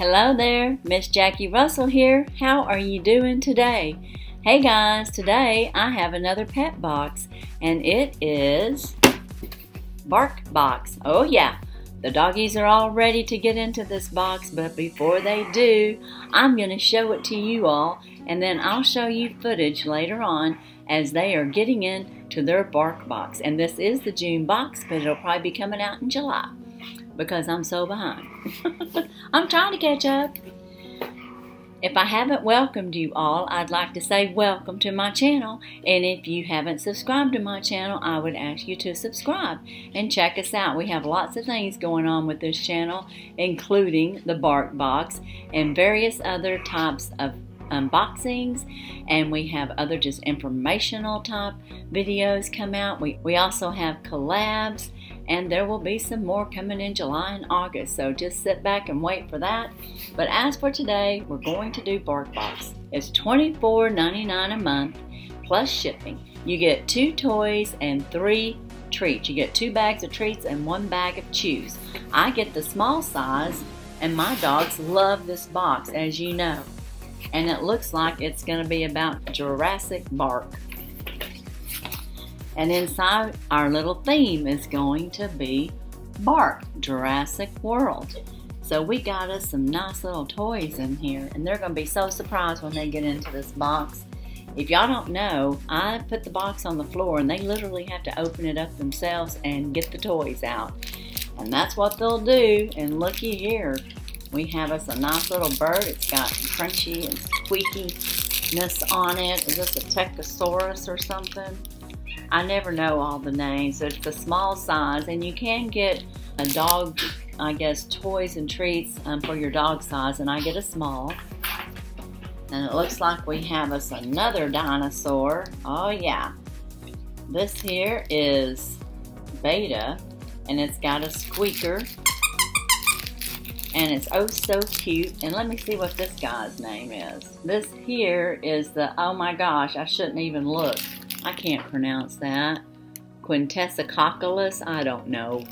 Hello there, Miss Jackie Russell here. How are you doing today? Hey guys, today I have another pet box and it is Barkbox. Oh yeah, the doggies are all ready to get into this box, but before they do, I'm going to show it to you all and then I'll show you footage later on as they are getting into their Barkbox. And this is the June box, but it'll probably be coming out in July because I'm so behind. I'm trying to catch up. If I haven't welcomed you all, I'd like to say welcome to my channel. And if you haven't subscribed to my channel, I would ask you to subscribe and check us out. We have lots of things going on with this channel, including the Barkbox and various other types of unboxings, and we have other just informational type videos come out. We also have collabs, and there will be some more coming in July and August, so just sit back and wait for that. But as for today, we're going to do Barkbox. It's $24.99 a month plus shipping. You get 2 toys and 3 treats. You get 2 bags of treats and 1 bag of chews. I get the small size, and my dogs love this box, as you know. And it looks like it's going to be about Jurassic Bark. And inside our little theme is going to be Bark, Jurassic World. So we got us some nice little toys in here, and they're going to be so surprised when they get into this box. If y'all don't know, I put the box on the floor and they literally have to open it up themselves and get the toys out. And that's what they'll do. And looky here. We have us a nice little bird. It's got crunchy and squeakiness on it. Is this a Techosaurus or something? I never know all the names. It's a small size, and you can get a dog, I guess, toys and treats for your dog size, and I get a small. And it looks like we have us another dinosaur. Oh yeah. This here is Beta, and it's got a squeaker. And it's oh so cute. And let me see what this guy's name is. This here is the, oh my gosh, I shouldn't even look. I can't pronounce that. Quintessicocculus, I don't know.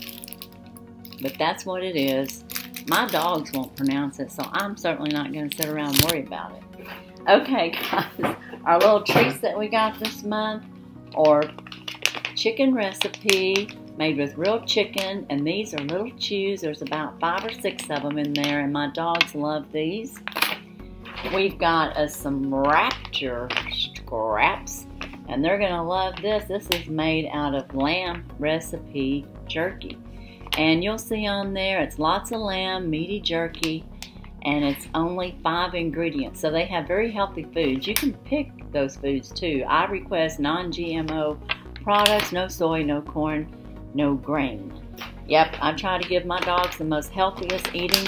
But that's what it is. My dogs won't pronounce it, so I'm certainly not going to sit around and worry about it. Okay guys, our little treats that we got this month are chicken recipe made with real chicken, and these are little chews. There's about 5 or 6 of them in there, and my dogs love these. We've got us some Raptor scraps, and they're gonna love this. This is made out of lamb recipe jerky, and you'll see on there it's lots of lamb, meaty jerky, and it's only 5 ingredients. So they have very healthy foods. You can pick those foods too. I request non-GMO products, no soy, no corn, no grain. Yep, I try to give my dogs the most healthiest eating.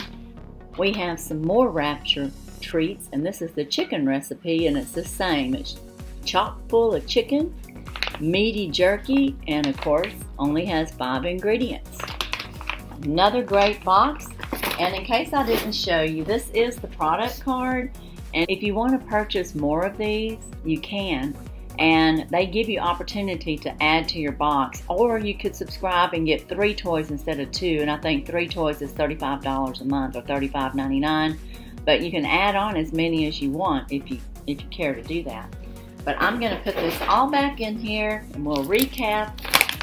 We have some more Raptor treats, and this is the chicken recipe, and it's the same. It's chock full of chicken, meaty jerky, and of course only has 5 ingredients. Another great box, and in case I didn't show you, this is the product card, and if you want to purchase more of these, you can. And they give you opportunity to add to your box, or you could subscribe and get 3 toys instead of 2, and I think 3 toys is $35 a month or $35.99, but you can add on as many as you want if you care to do that. But I'm going to put this all back in here and we'll recap.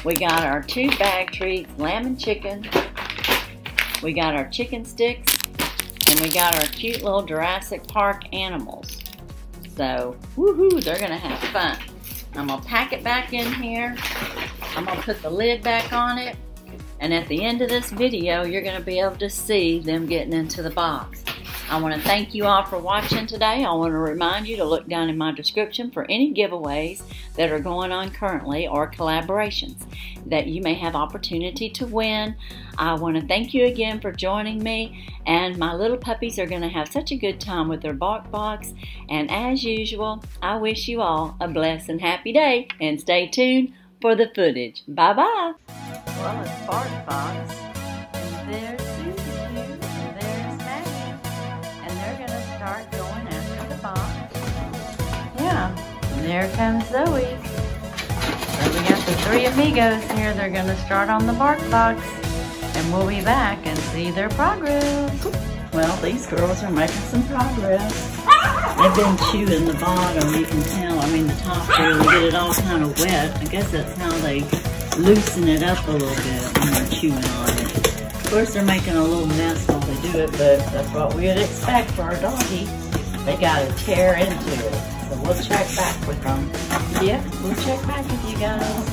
We got our 2 bag treats, lamb and chicken, we got our chicken sticks, and we got our cute little Jurassic Park animals. So, woohoo, they're going to have fun. I'm going to pack it back in here. I'm going to put the lid back on it. And at the end of this video, you're going to be able to see them getting into the box. I want to thank you all for watching today. I want to remind you to look down in my description for any giveaways that are going on currently or collaborations that you may have opportunity to win. I want to thank you again for joining me, and my little puppies are going to have such a good time with their Barkbox. And as usual, I wish you all a blessed and happy day, and stay tuned for the footage. Bye-bye. Well, it's Barkbox. There's start going after the box. Yeah, and there comes Zoe. So we got the 3 amigos here. They're going to start on the Barkbox, and we'll be back and see their progress. Well, these girls are making some progress. They've been chewing the bottom, you can tell. I mean, the top here, they get it all kind of wet. I guess that's how they loosen it up a little bit when they're chewing on it. Of course, they're making a little mess while they do it, but that's what we would expect for a doggy. They got to tear into it. So we'll check back with them. Yeah, we'll check back with you guys.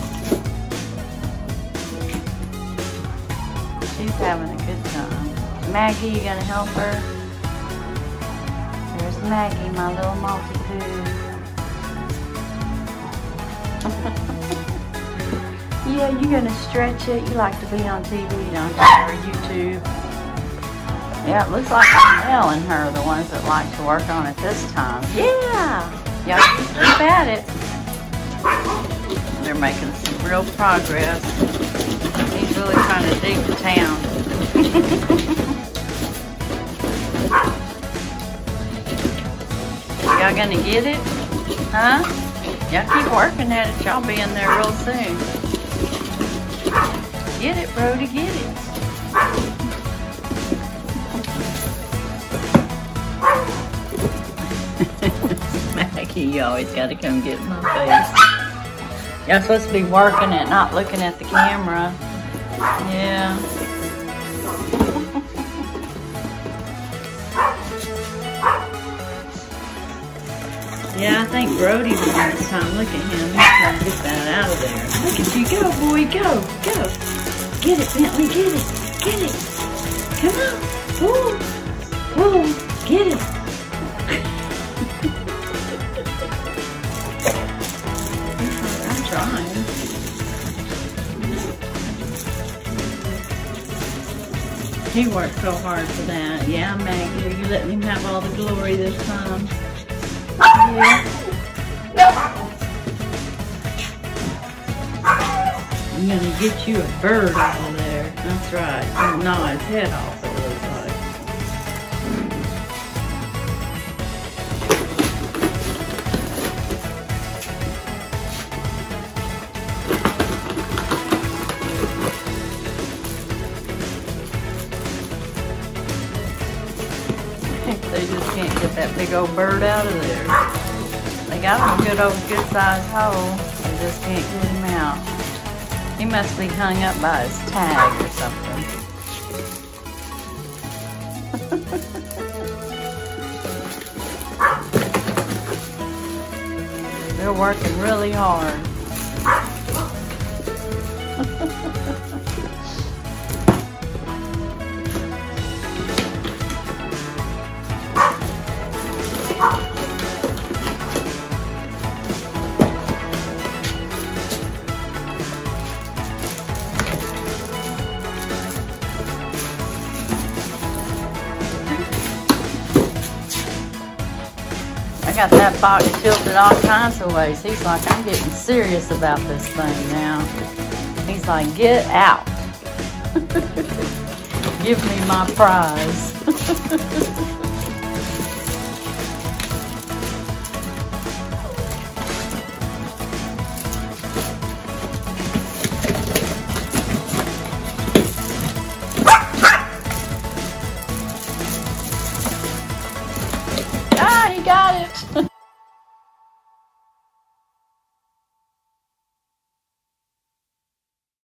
She's having a good time. Maggie, you gonna help her? There's Maggie, my little multi-poo. Yeah, you gonna stretch it? You like to be on TV, don't you? Or YouTube? Yeah, it looks like Mel and her are the ones that like to work on it this time. Yeah! Y'all keep at it. They're making some real progress. He's really trying to dig the town. Y'all gonna get it? Huh? Y'all keep working at it. Y'all be in there real soon. Get it, Brody, get it. Maggie, you always gotta come get in my face. Y'all supposed to be working it, not looking at the camera. Yeah. Yeah, I think Brody won this time. Look at him. He's trying to get that out of there. Look at you. Go, boy. Go. Go. Get it, Bentley. Get it. Get it. Come on. Pull. Pull. Get it. I'm trying. He worked so hard for that. Yeah, Maggie. Are you letting him have all the glory this time? Yeah. I'm gonna get you a bird out of there. That's right. Don't gnaw his head off, it looks like. They just can't get that big old bird out of there. They got him a good sized hole. They just can't get him out. He must be hung up by his tag or something. They're working really hard. I got that box tilted all kinds of ways. He's like, I'm getting serious about this thing now. He's like, get out. Give me my prize.